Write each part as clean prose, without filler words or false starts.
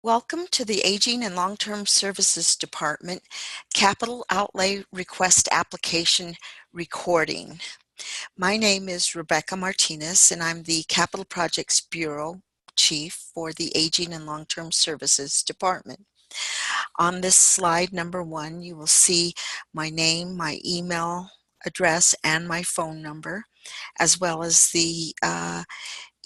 Welcome to the Aging and Long-Term Services Department Capital Outlay Request Application recording. My name is Rebecca Martinez, and I'm the Capital Projects Bureau Chief for the Aging and Long-Term Services Department. On this slide number 1, you will see my name, my email address, and my phone number, as well as the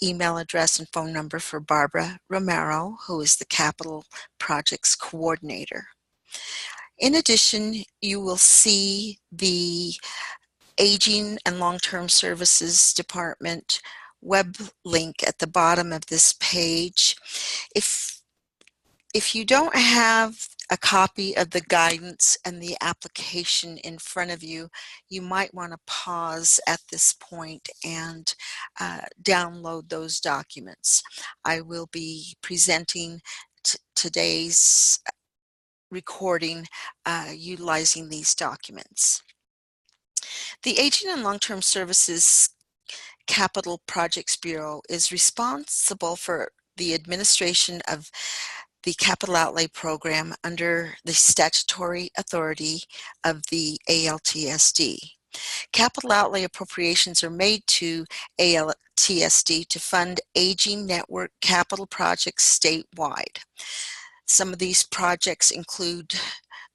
email address and phone number for Barbara Romero, who is the Capital Projects Coordinator. In addition, you will see the Aging and Long-Term Services Department web link at the bottom of this page. If you don't have a copy of the guidance and the application in front of you, you might want to pause at this point and download those documents. I will be presenting today's recording utilizing these documents. The Aging and Long-Term Services Capital Projects Bureau is responsible for the administration of the Capital Outlay Program under the statutory authority of the ALTSD. Capital Outlay appropriations are made to ALTSD to fund aging network capital projects statewide. Some of these projects include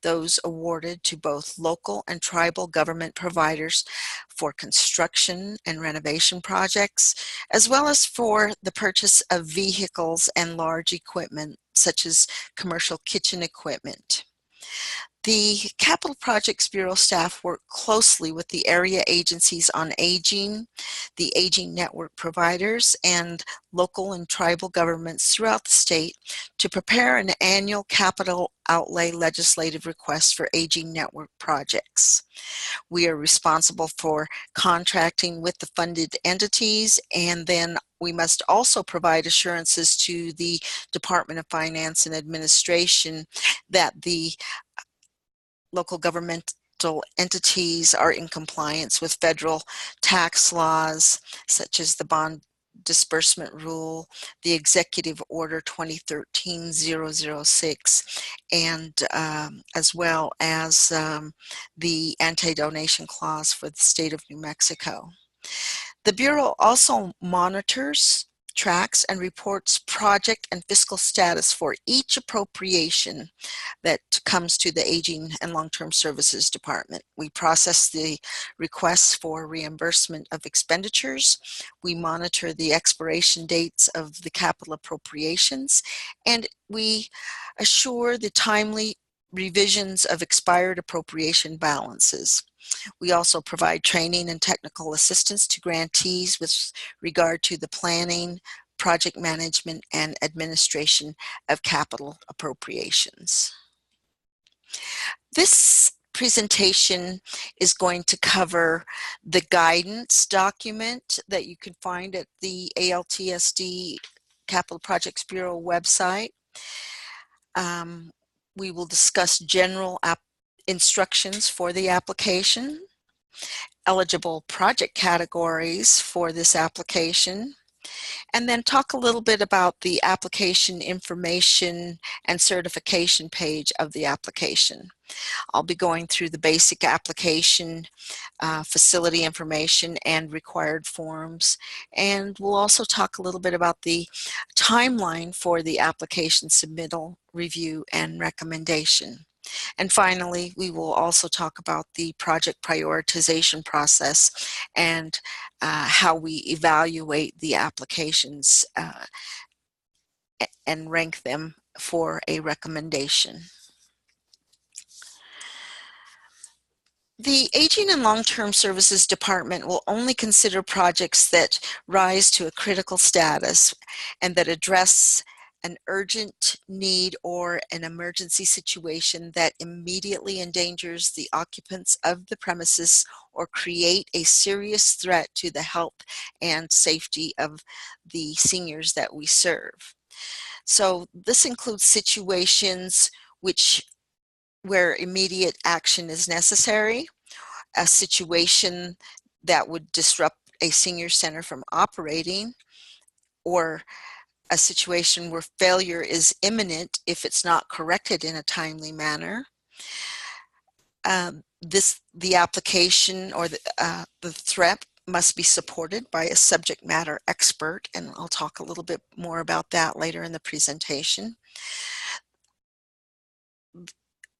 those awarded to both local and tribal government providers for construction and renovation projects, as well as for the purchase of vehicles and large equipment, such as commercial kitchen equipment. The Capital Projects Bureau staff work closely with the area agencies on aging, the aging network providers, and local and tribal governments throughout the state to prepare an annual capital outlay legislative request for aging network projects. We are responsible for contracting with the funded entities, and then we must also provide assurances to the Department of Finance and Administration that the local governmental entities are in compliance with federal tax laws, such as the bond disbursement rule, the Executive Order 2013-006, and as well as the anti-donation clause for the state of New Mexico. The Bureau also monitors, tracks, and reports project and fiscal status for each appropriation that comes to the Aging and Long-Term Services Department. We process the requests for reimbursement of expenditures, we monitor the expiration dates of the capital appropriations, and we assure the timely revisions of expired appropriation balances. We also provide training and technical assistance to grantees with regard to the planning, project management, and administration of capital appropriations. This presentation is going to cover the guidance document that you can find at the ALTSD Capital Projects Bureau website. We will discuss general instructions for the application, eligible project categories for this application, and then talk a little bit about the application information and certification page of the application. I'll be going through the basic application, facility information, and required forms, and we'll also talk a little bit about the timeline for the application submittal, review, and recommendation. And finally, we will also talk about the project prioritization process and how we evaluate the applications and rank them for a recommendation. The Aging and Long-Term Services Department will only consider projects that rise to a critical status and that address an urgent need or an emergency situation that immediately endangers the occupants of the premises or create a serious threat to the health and safety of the seniors that we serve. So this includes situations where immediate action is necessary, a situation that would disrupt a senior center from operating, or a situation where failure is imminent if it's not corrected in a timely manner. The application or the threat must be supported by a subject matter expert, and I'll talk a little bit more about that later in the presentation.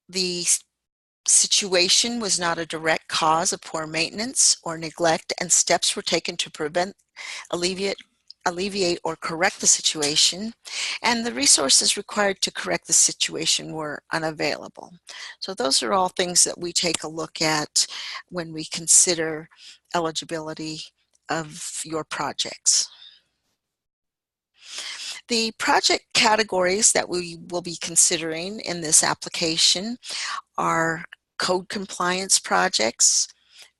The situation was not a direct cause of poor maintenance or neglect, and steps were taken to prevent, alleviate or correct the situation, and the resources required to correct the situation were unavailable. So those are all things that we take a look at when we consider eligibility of your projects. The project categories that we will be considering in this application are code compliance projects,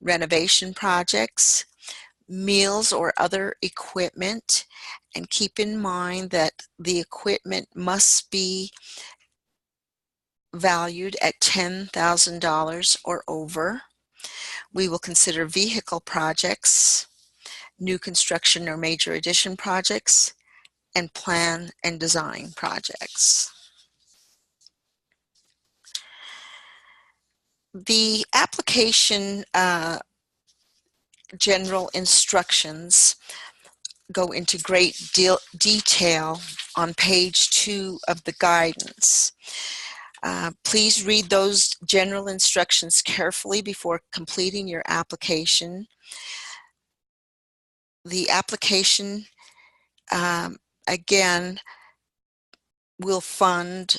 renovation projects, meals or other equipment, and keep in mind that the equipment must be valued at $10,000 or over. We will consider vehicle projects, new construction or major addition projects, and plan and design projects. The application general instructions go into great detail on page 2 of the guidance. Please read those general instructions carefully before completing your application. The application, again, will fund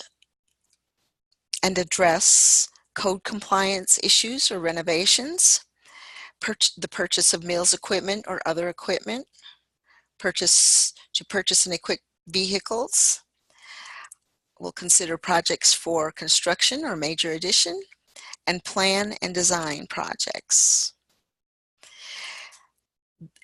and address code compliance issues or renovations, the purchase of meals equipment or other equipment, purchase and equip vehicles. We'll consider projects for construction or major addition, and plan and design projects.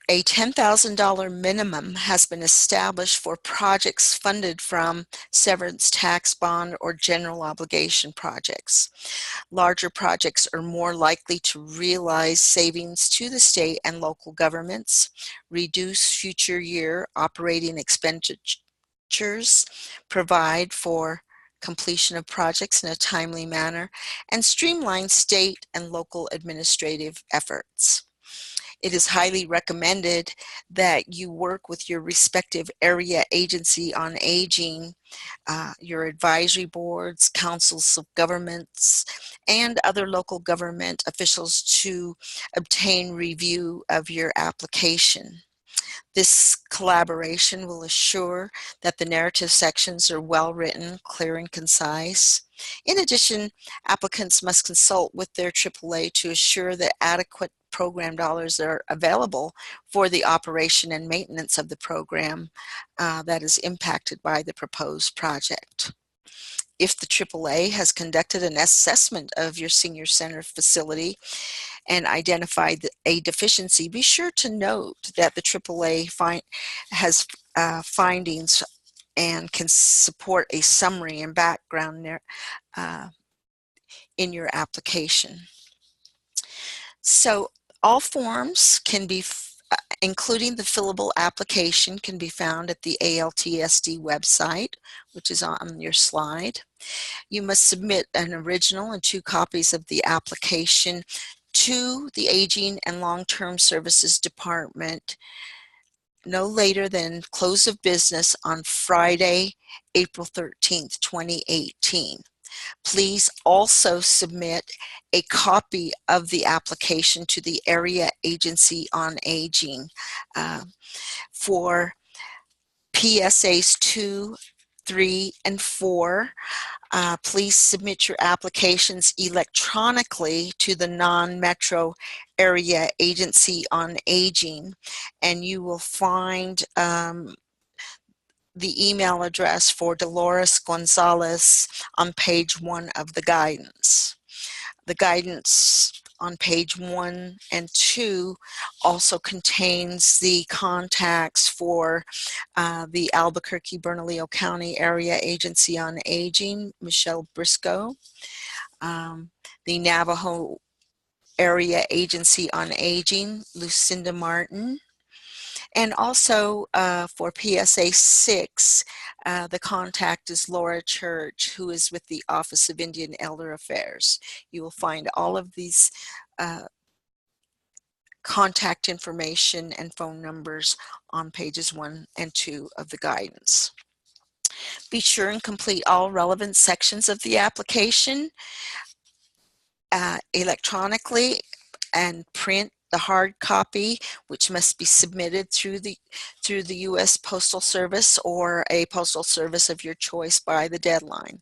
A $10,000 minimum has been established for projects funded from severance tax bond or general obligation projects. Larger projects are more likely to realize savings to the state and local governments, reduce future year operating expenditures, provide for completion of projects in a timely manner, and streamline state and local administrative efforts. It is highly recommended that you work with your respective area agency on aging, your advisory boards, councils of governments, and other local government officials to obtain review of your application. This collaboration will assure that the narrative sections are well written, clear, and concise. In addition, applicants must consult with their AAA to assure that adequate program dollars are available for the operation and maintenance of the program that is impacted by the proposed project. If the AAA has conducted an assessment of your senior center facility and identified a deficiency, be sure to note that the AAA has findings and can support a summary and background in your application. So all forms can be, including the fillable application, can be found at the ALTSD website, which is on your slide. You must submit an original and 2 copies of the application to the Aging and Long-Term Services Department no later than close of business on Friday, April 13th, 2018. Please also submit a copy of the application to the Area Agency on Aging for PSAs 2, 3, and 4. Please submit your applications electronically to the non-metro Area Agency on Aging, and you will find the email address for Dolores Gonzalez on page 1 of the guidance. The guidance on page 1 and 2 also contains the contacts for the Albuquerque-Bernalillo County Area Agency on Aging, Michelle Briscoe, the Navajo Area Agency on Aging, Lucinda Martin, And also for PSA 6, the contact is Laura Church, who is with the Office of Indian Elder Affairs. You will find all of these contact information and phone numbers on pages 1 and 2 of the guidance. Be sure and complete all relevant sections of the application electronically and print the hard copy, which must be submitted through the U.S. Postal Service or a postal service of your choice by the deadline.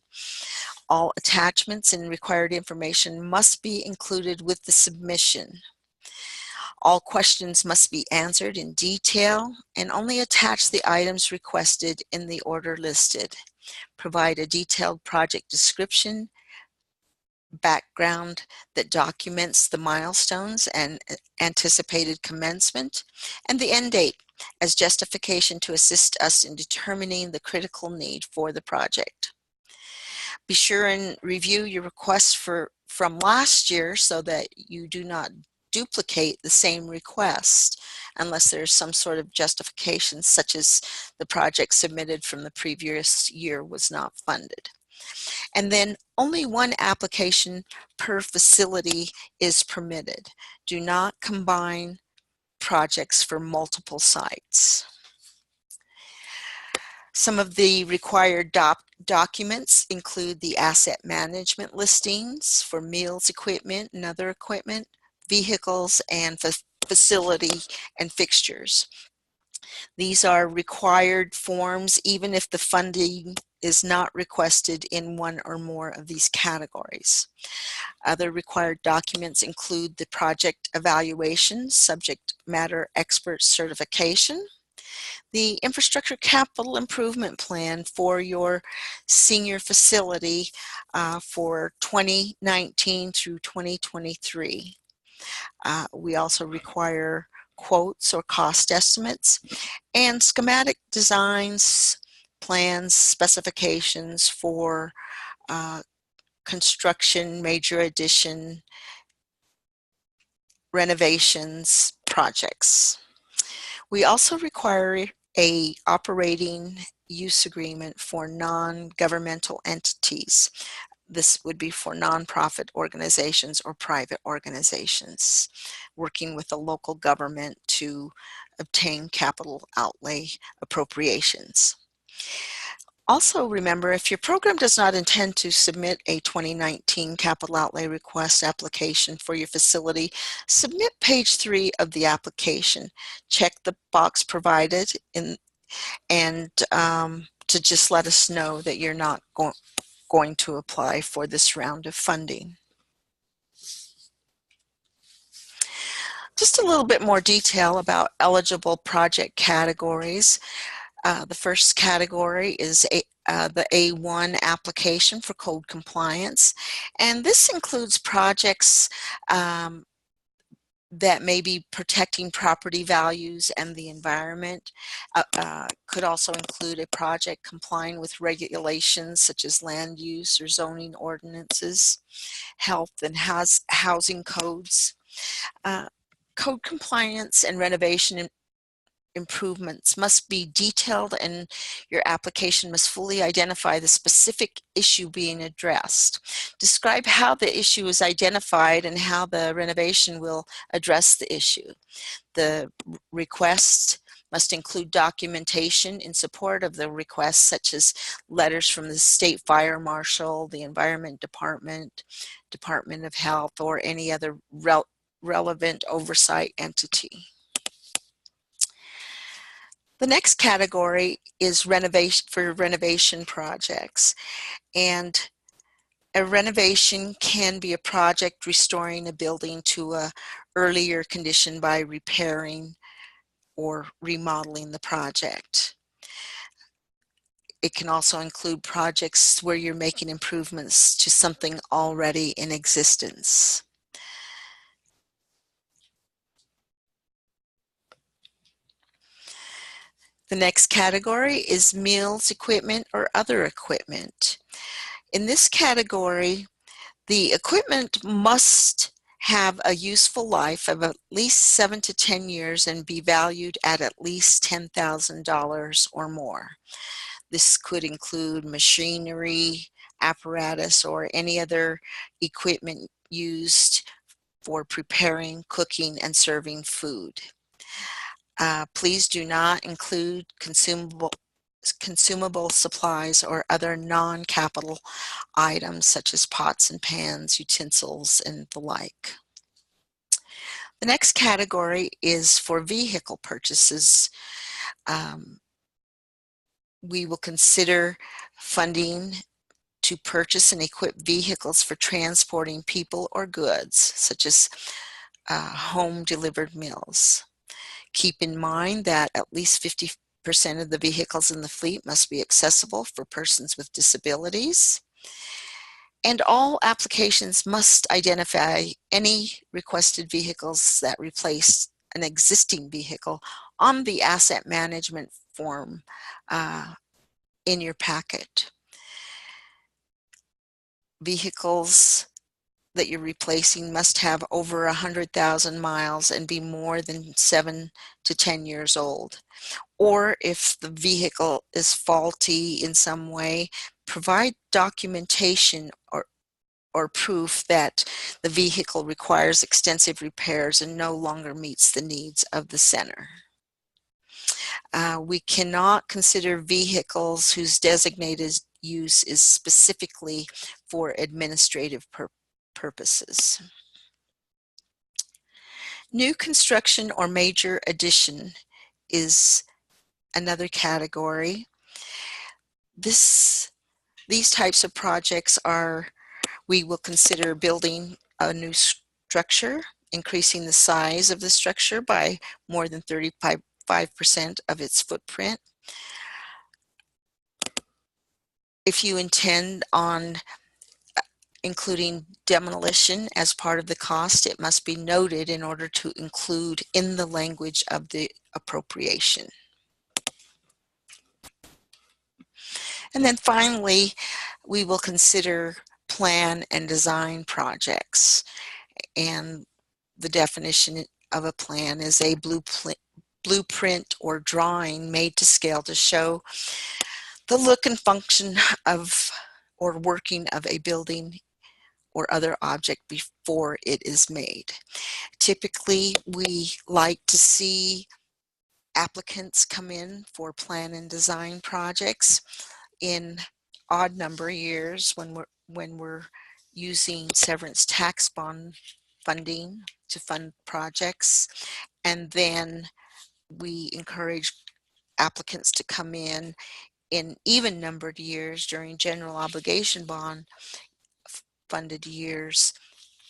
All attachments and required information must be included with the submission. All questions must be answered in detail and only attach the items requested in the order listed. Provide a detailed project description, background that documents the milestones and anticipated commencement, and the end date as justification to assist us in determining the critical need for the project. Be sure and review your requests from last year so that you do not duplicate the same request unless there's some sort of justification, such as the project submitted from the previous year was not funded. And then only one application per facility is permitted. Do not combine projects for multiple sites. Some of the required documents include the asset management listings for meals equipment and other equipment, vehicles, and facility and fixtures. These are required forms even if the funding is not requested in one or more of these categories. Other required documents include the project evaluation, subject matter expert certification, the infrastructure capital improvement plan for your senior facility for 2019 through 2023. We also require quotes or cost estimates and schematic designs, plans, specifications for construction, major addition, renovations, projects. We also require a operating use agreement for non-governmental entities. This would be for nonprofit organizations or private organizations working with the local government to obtain capital outlay appropriations. Also remember, if your program does not intend to submit a 2019 capital outlay request application for your facility, submit page 3 of the application. Check the box provided and to just let us know that you're not going to apply for this round of funding. Just a little bit more detail about eligible project categories. The first category is the A1 application for code compliance, and this includes projects that may be protecting property values and the environment. Could also include a project complying with regulations such as land use or zoning ordinances, health and housing codes. Code compliance and renovation improvements must be detailed, and your application must fully identify the specific issue being addressed. Describe how the issue is identified and how the renovation will address the issue. The request must include documentation in support of the request, such as letters from the State Fire Marshal, the Environment Department, Department of Health, or any other relevant oversight entity. The next category is renovation projects, and a renovation can be a project restoring a building to an earlier condition by repairing or remodeling the project. It can also include projects where you're making improvements to something already in existence. The next category is meals equipment or other equipment. In this category, the equipment must have a useful life of at least 7 to 10 years and be valued at least $10,000 or more. This could include machinery, apparatus, or any other equipment used for preparing, cooking, and serving food. Please do not include consumable supplies or other non-capital items such as pots and pans, utensils, and the like. The next category is for vehicle purchases. We will consider funding to purchase and equip vehicles for transporting people or goods, such as home-delivered meals. Keep in mind that at least 50% of the vehicles in the fleet must be accessible for persons with disabilities. And all applications must identify any requested vehicles that replace an existing vehicle on the asset management form in your packet. Vehicles that you're replacing must have over 100,000 miles and be more than 7 to 10 years old. Or if the vehicle is faulty in some way, provide documentation or proof that the vehicle requires extensive repairs and no longer meets the needs of the center. We cannot consider vehicles whose designated use is specifically for administrative purposes. New construction or major addition is another category. These types of projects we will consider building a new structure, increasing the size of the structure by more than 35% of its footprint. If you intend on including demolition as part of the cost, it must be noted in order to include in the language of the appropriation. And then finally, we will consider plan and design projects. And the definition of a plan is a blueprint or drawing made to scale to show the look and function of or working of a building or other object before it is made. Typically, we like to see applicants come in for plan and design projects in odd number years when we're using severance tax bond funding to fund projects, and then we encourage applicants to come in even numbered years during general obligation bond funded years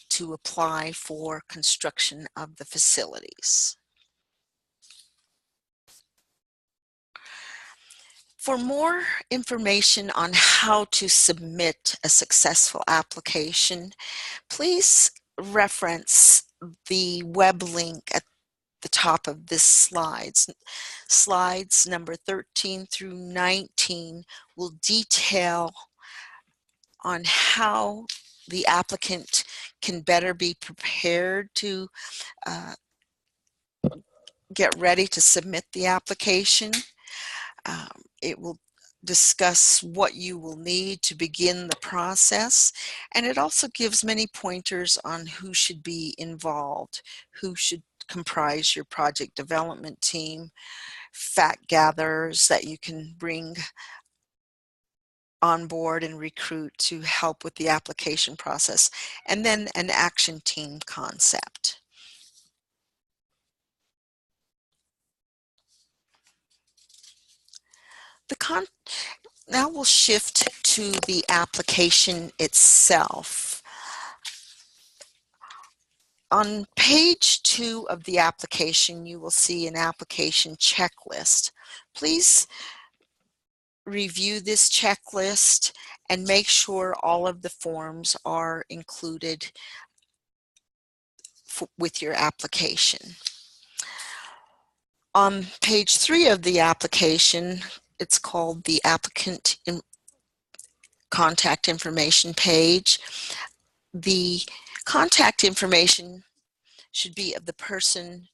to apply for construction of the facilities. For more information on how to submit a successful application, please reference the web link at the top of this slides. Slides number 13 through 19 will detail on how the applicant can better be prepared to get ready to submit the application. It will discuss what you will need to begin the process, and it also gives many pointers on who should be involved, who should comprise your project development team, fact gatherers that you can bring on board and recruit to help with the application process, and then an action team concept. Now we'll shift to the application itself. On page 2 of the application, you will see an application checklist. Please review this checklist and make sure all of the forms are included with your application. On page 3 of the application, it's called the Applicant Contact Information page. The Contact information should be of the person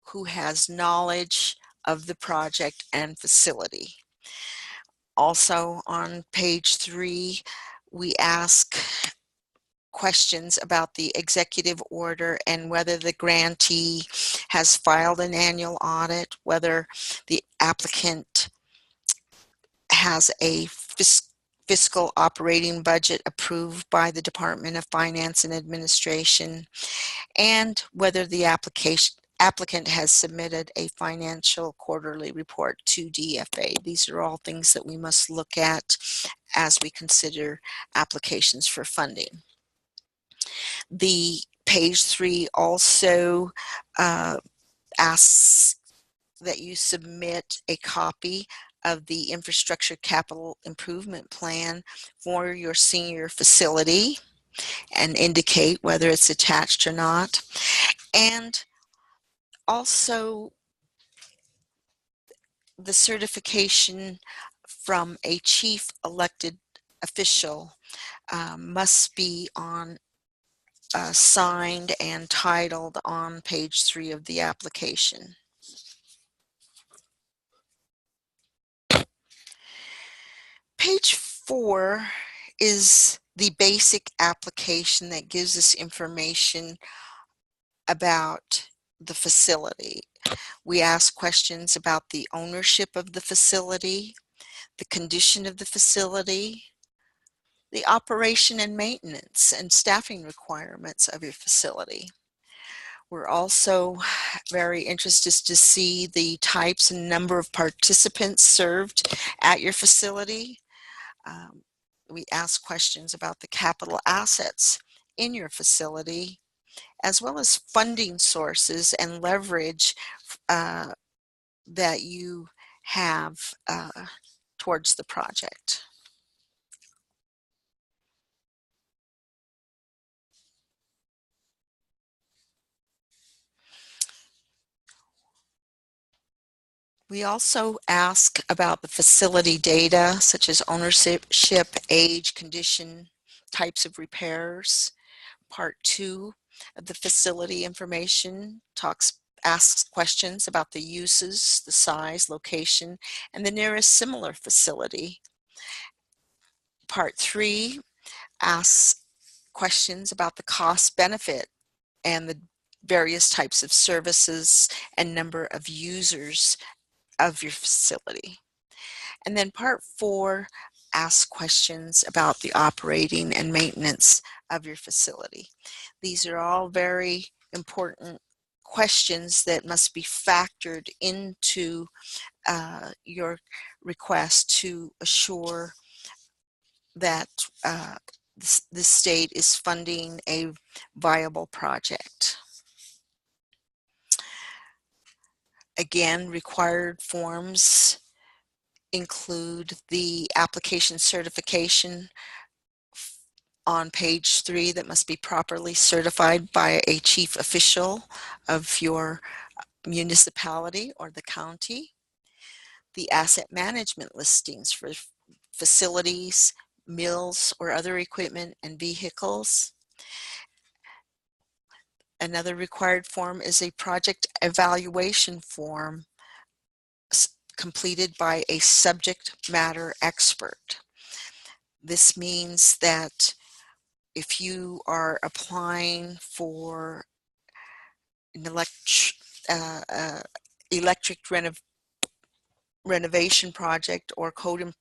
who has knowledge of the project and facility. Also on page 3, we ask questions about the executive order and whether the grantee has filed an annual audit, whether the applicant has a fiscal operating budget approved by the Department of Finance and Administration, and whether the applicant has submitted a financial quarterly report to DFA. These are all things that we must look at as we consider applications for funding. The page 3 also asks that you submit a copy of the infrastructure capital improvement plan for your senior facility and indicate whether it's attached or not. And also the certification from a chief elected official must be signed and titled on page 3 of the application. Page 4 is the basic application that gives us information about the facility. We ask questions about the ownership of the facility, the condition of the facility, the operation and maintenance and staffing requirements of your facility. We're also very interested to see the types and number of participants served at your facility. We ask questions about the capital assets in your facility, as well as funding sources and leverage that you have towards the project. We also ask about the facility data, such as ownership, age, condition, types of repairs. Part 2 of the facility information asks questions about the uses, the size, location, and the nearest similar facility. Part 3 asks questions about the cost benefit and the various types of services and number of users of your facility. And then part 4 asks questions about the operating and maintenance of your facility. These are all very important questions that must be factored into your request to assure that the state is funding a viable project. Again, required forms include the application certification on page 3 that must be properly certified by a chief official of your municipality or the county. The asset management listings for facilities, mills, or other equipment and vehicles. Another required form is a project evaluation form completed by a subject matter expert. This means that if you are applying for an electric renovation project or code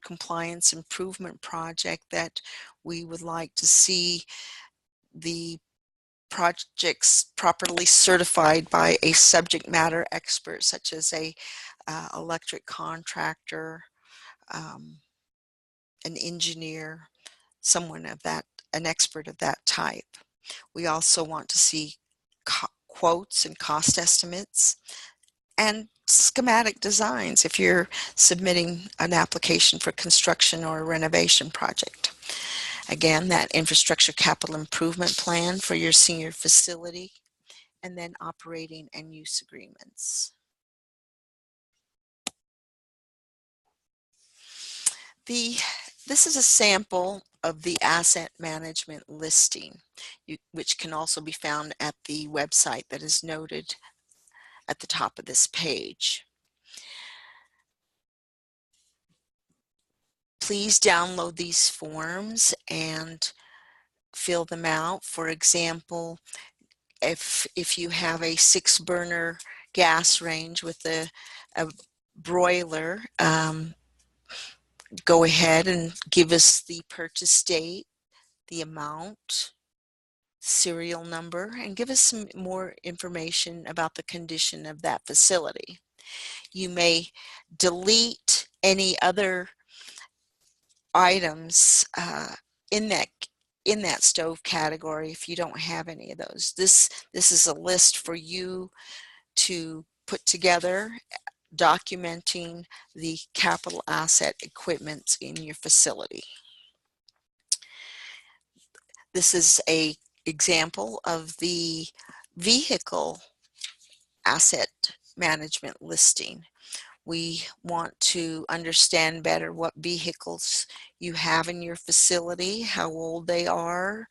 compliance improvement project, that we would like to see the projects properly certified by a subject matter expert, such as a electric contractor, an engineer, someone of that, an expert of that type. We also want to see quotes and cost estimates and schematic designs if you're submitting an application for construction or a renovation project. Again, that infrastructure capital improvement plan for your senior facility, and then operating and use agreements. This is a sample of the asset management listing, which can also be found at the website that is noted at the top of this page. Please download these forms and fill them out. For example, if you have a 6-burner gas range with a broiler, go ahead and give us the purchase date, the amount, serial number, and give us some more information about the condition of that facility. You may delete any other items in that stove category if you don't have any of those. This is a list for you to put together, documenting the capital asset equipment in your facility. This is a example of the vehicle asset management listing. We want to understand better what vehicles you have in your facility, how old they are,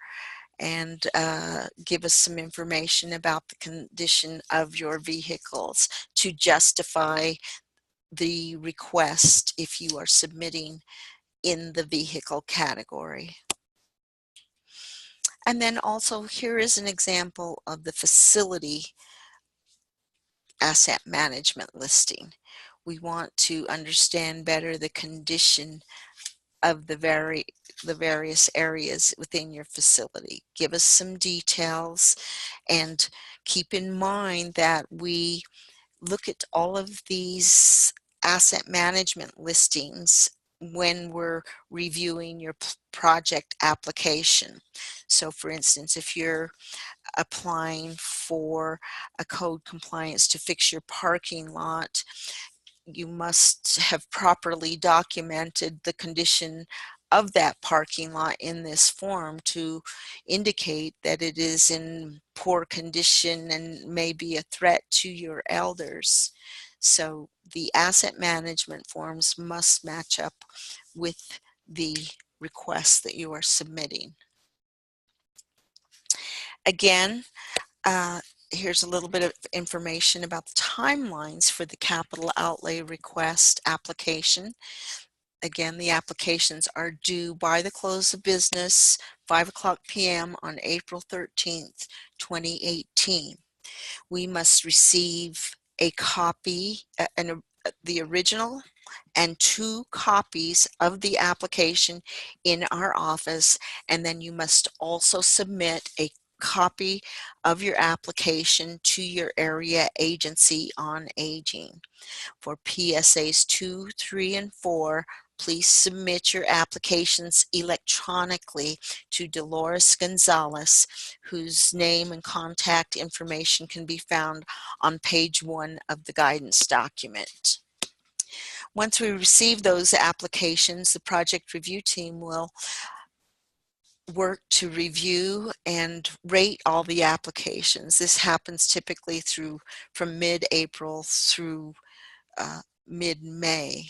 and give us some information about the condition of your vehicles to justify the request if you are submitting in the vehicle category. And then also here is an example of the facility asset management listing. We want to understand better the condition of the various areas within your facility. Give us some details, and keep in mind that we look at all of these asset management listings when we're reviewing your project application. So for instance, if you're applying for a code compliance to fix your parking lot, you must have properly documented the condition of that parking lot in this form to indicate that it is in poor condition and may be a threat to your elders. So the asset management forms must match up with the request that you are submitting. Again, here's a little bit of information about the timelines for the capital outlay request application. Again, the applications are due by the close of business, 5:00 p.m. on April 13th, 2018. We must receive a copy, the original and 2 copies of the application in our office, and then you must also submit a copy of your application to your area agency on aging. For PSAs 2, 3, and 4, please submit your applications electronically to Dolores Gonzalez, whose name and contact information can be found on page 1 of the guidance document. Once we receive those applications, the project review team will work to review and rate all the applications. This happens typically from mid-April through mid-May.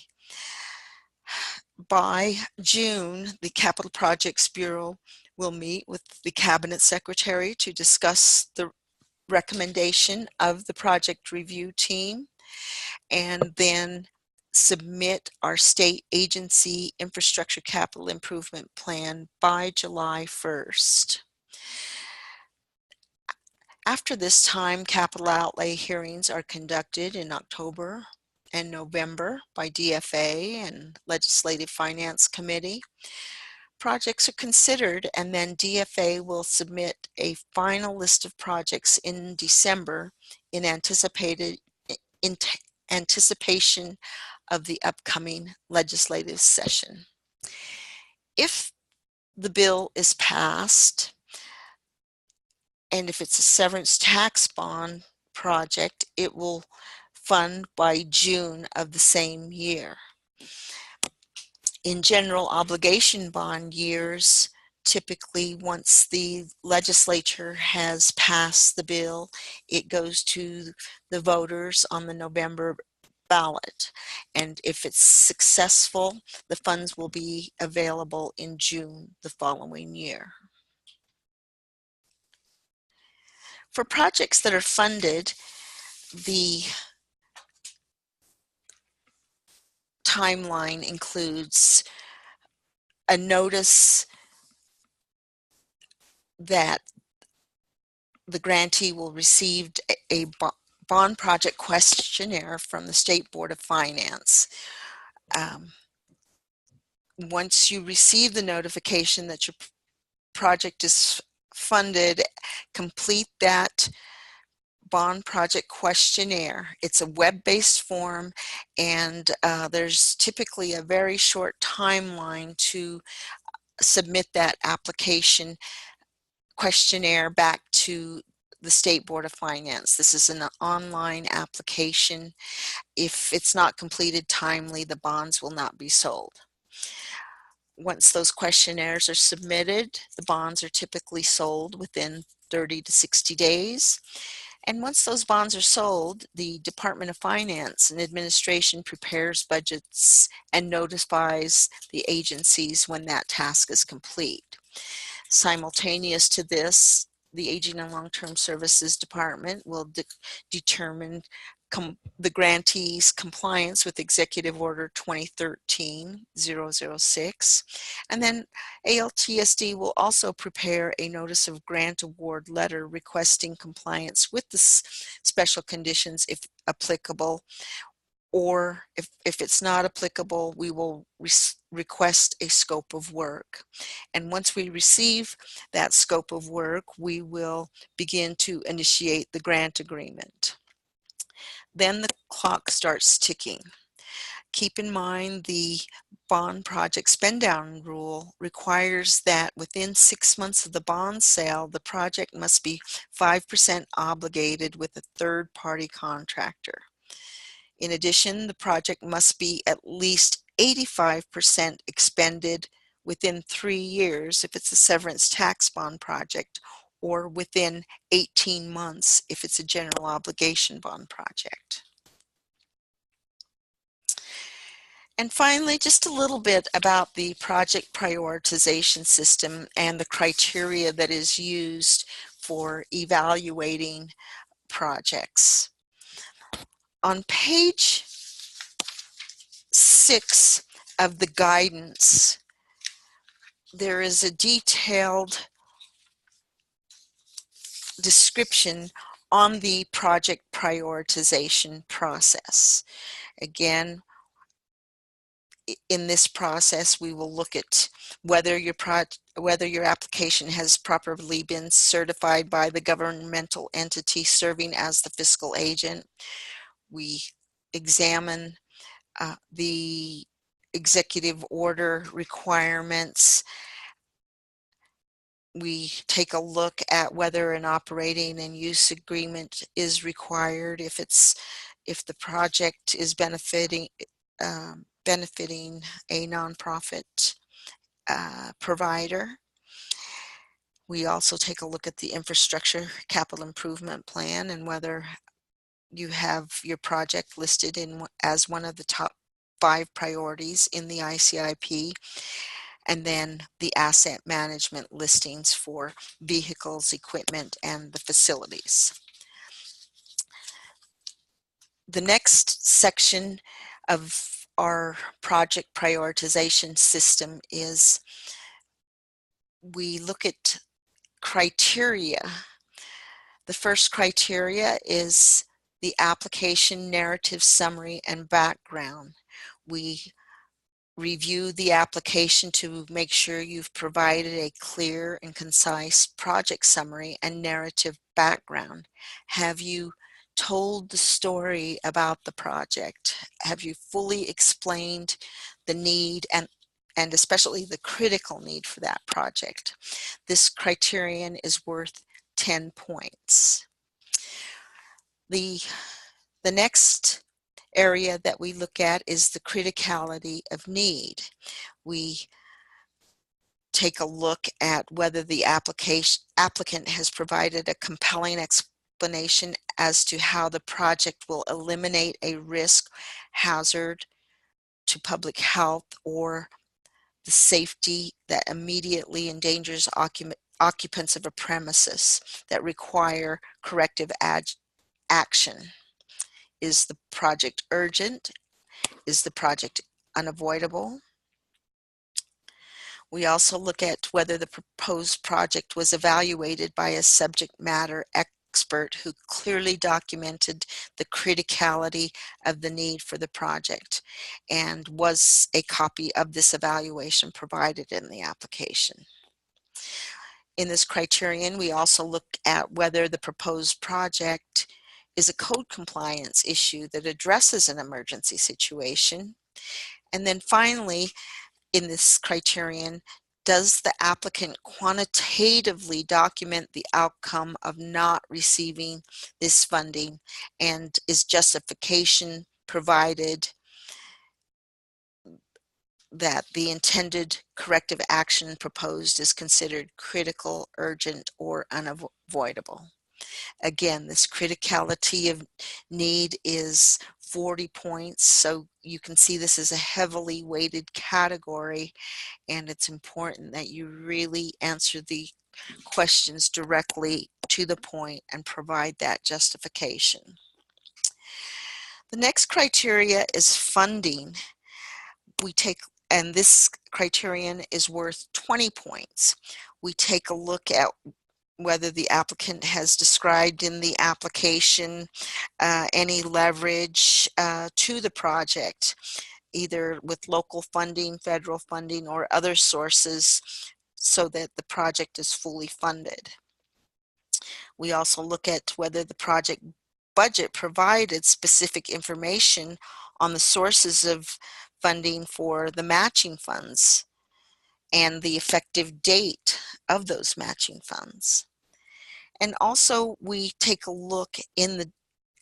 By June, the Capital Projects Bureau will meet with the Cabinet Secretary to discuss the recommendation of the project review team, and then submit our state agency infrastructure capital improvement plan by July 1st. After this time, capital outlay hearings are conducted in October and November by DFA and Legislative Finance Committee. Projects are considered, and then DFA will submit a final list of projects in December in anticipation of the upcoming legislative session. If the bill is passed, and if it's a severance tax bond project, it will fund by June of the same year. In general obligation bond years, typically once the legislature has passed the bill, it goes to the voters on the November ballot. And if it's successful, the funds will be available in June the following year. For projects that are funded, the timeline includes a notice that the grantee will receive a bond project questionnaire from the State Board of Finance. Once you receive the notification that your project is funded, complete that bond project questionnaire. It's a web-based form, and there's typically a very short timeline to submit that application questionnaire back to the State Board of Finance. This is an online application. If it's not completed timely, the bonds will not be sold. Once those questionnaires are submitted, the bonds are typically sold within 30 to 60 days. And once those bonds are sold, the Department of Finance and Administration prepares budgets and notifies the agencies when that task is complete. Simultaneous to this, the Aging and Long-Term Services Department will determine the grantee's compliance with Executive Order 2013-006. And then ALTSD will also prepare a notice of grant award letter requesting compliance with the special conditions if applicable, or if it's not applicable, we will request a scope of work. And once we receive that scope of work, we will begin to initiate the grant agreement. Then the clock starts ticking. Keep in mind the bond project spend down rule requires that within 6 months of the bond sale, the project must be 5% obligated with a third-party contractor. In addition, the project must be at least 85% expended within 3 years if it's a severance tax bond project, or within 18 months if it's a general obligation bond project. And finally, just a little bit about the project prioritization system and the criteria that is used for evaluating projects. On page 6 of the guidance, there is a detailed description on the project prioritization process. Again, in this process, we will look at whether your application has properly been certified by the governmental entity serving as the fiscal agent. We examine the executive order requirements. We take a look at whether an operating and use agreement is required if the project is benefiting a nonprofit provider. We also take a look at the infrastructure capital improvement plan and whether you have your project listed as one of the top 5 priorities in the ICIP, and then the asset management listings for vehicles, equipment, and the facilities. The next section of our project prioritization system is we look at criteria. The first criteria is the application narrative summary and background. We review the application to make sure you've provided a clear and concise project summary and narrative background. Have you told the story about the project? Have you fully explained the need and especially the critical need for that project? This criterion is worth 10 points. The next area that we look at is the criticality of need. We take a look at whether the applicant has provided a compelling explanation as to how the project will eliminate a risk, hazard to public health, or the safety that immediately endangers occupants of a premises that require corrective action. Is the project urgent? Is the project unavoidable? We also look at whether the proposed project was evaluated by a subject matter expert who clearly documented the criticality of the need for the project, and was a copy of this evaluation provided in the application. In this criterion, we also look at whether the proposed project is a code compliance issue that addresses an emergency situation. And then finally, in this criterion, does the applicant quantitatively document the outcome of not receiving this funding, and is justification provided that the intended corrective action proposed is considered critical, urgent, or unavoidable? Again, this criticality of need is 40 points, so you can see this is a heavily weighted category, and it's important that you really answer the questions directly to the point and provide that justification. The next criteria is funding. And this criterion is worth 20 points. We take a look at whether the applicant has described in the application any leverage to the project, either with local funding, federal funding, or other sources, so that the project is fully funded. We also look at whether the project budget provided specific information on the sources of funding for the matching funds and the effective date of those matching funds. And also we take a look in the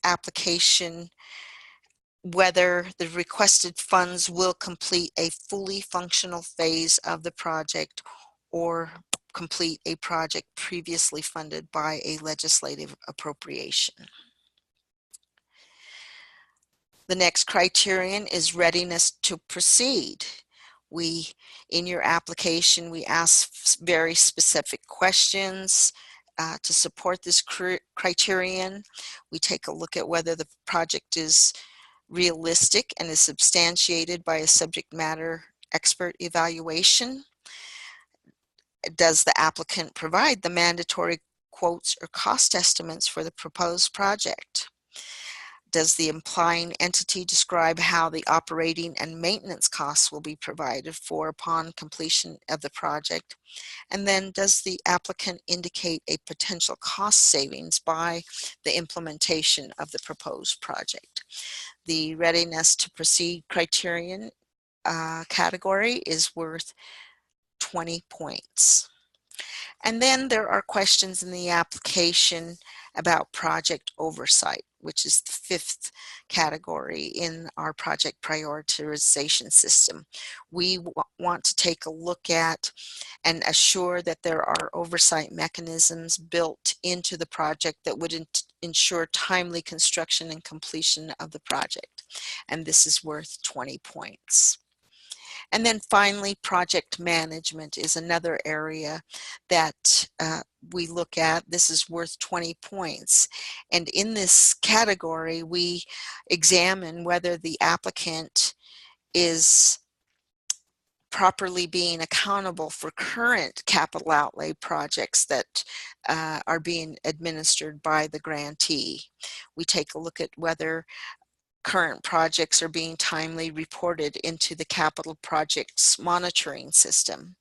application whether the requested funds will complete a fully functional phase of the project or complete a project previously funded by a legislative appropriation. The next criterion is readiness to proceed. In your application, we ask very specific questions to support this criterion. We take a look at whether the project is realistic and is substantiated by a subject matter expert evaluation. Does the applicant provide the mandatory quotes or cost estimates for the proposed project? Does the implying entity describe how the operating and maintenance costs will be provided for upon completion of the project? And then does the applicant indicate a potential cost savings by the implementation of the proposed project? The readiness to proceed criterion category is worth 20 points. And then there are questions in the application about project oversight, which is the fifth category in our project prioritization system. We want to take a look at and assure that there are oversight mechanisms built into the project that would ensure timely construction and completion of the project. And this is worth 20 points. And then finally, project management is another area that we look at. This is worth 20 points. And in this category, we examine whether the applicant is properly being accountable for current capital outlay projects that are being administered by the grantee. We take a look at whether current projects are being timely reported into the capital projects monitoring system.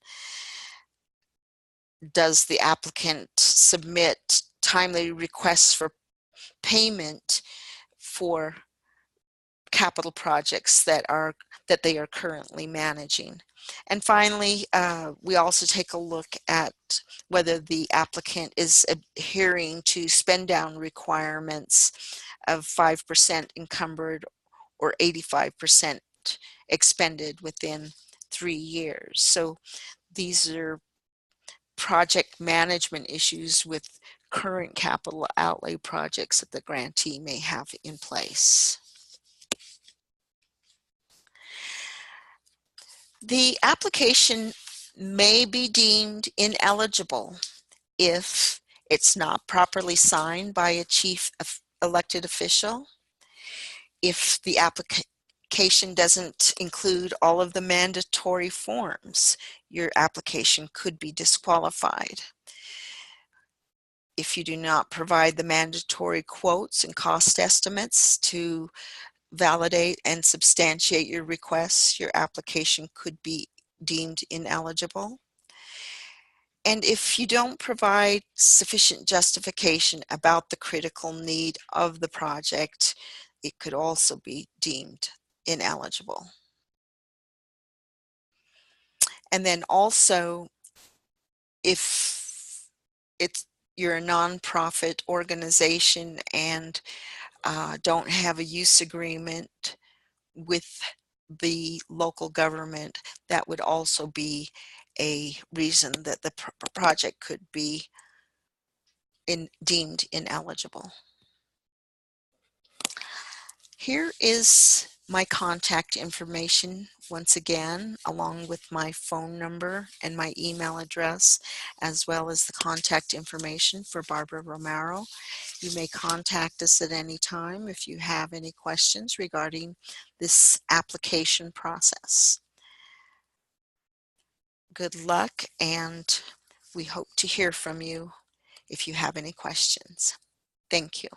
Does the applicant submit timely requests for payment for capital projects that they are currently managing? And finally, we also take a look at whether the applicant is adhering to spend down requirements of 5% encumbered or 85% expended within 3 years. So these are project management issues with current capital outlay projects that the grantee may have in place. The application may be deemed ineligible if it's not properly signed by a chief elected official, if the application doesn't include all of the mandatory forms, your application could be disqualified. If you do not provide the mandatory quotes and cost estimates to validate and substantiate your requests, your application could be deemed ineligible. And if you don't provide sufficient justification about the critical need of the project, it could also be deemed ineligible. And then also, if you're a nonprofit organization and don't have a use agreement with the local government, that would also be a reason that the project could be deemed ineligible. Here is my contact information once again, along with my phone number and my email address, as well as the contact information for Barbara Romero. You may contact us at any time if you have any questions regarding this application process. Good luck, and we hope to hear from you if you have any questions. Thank you.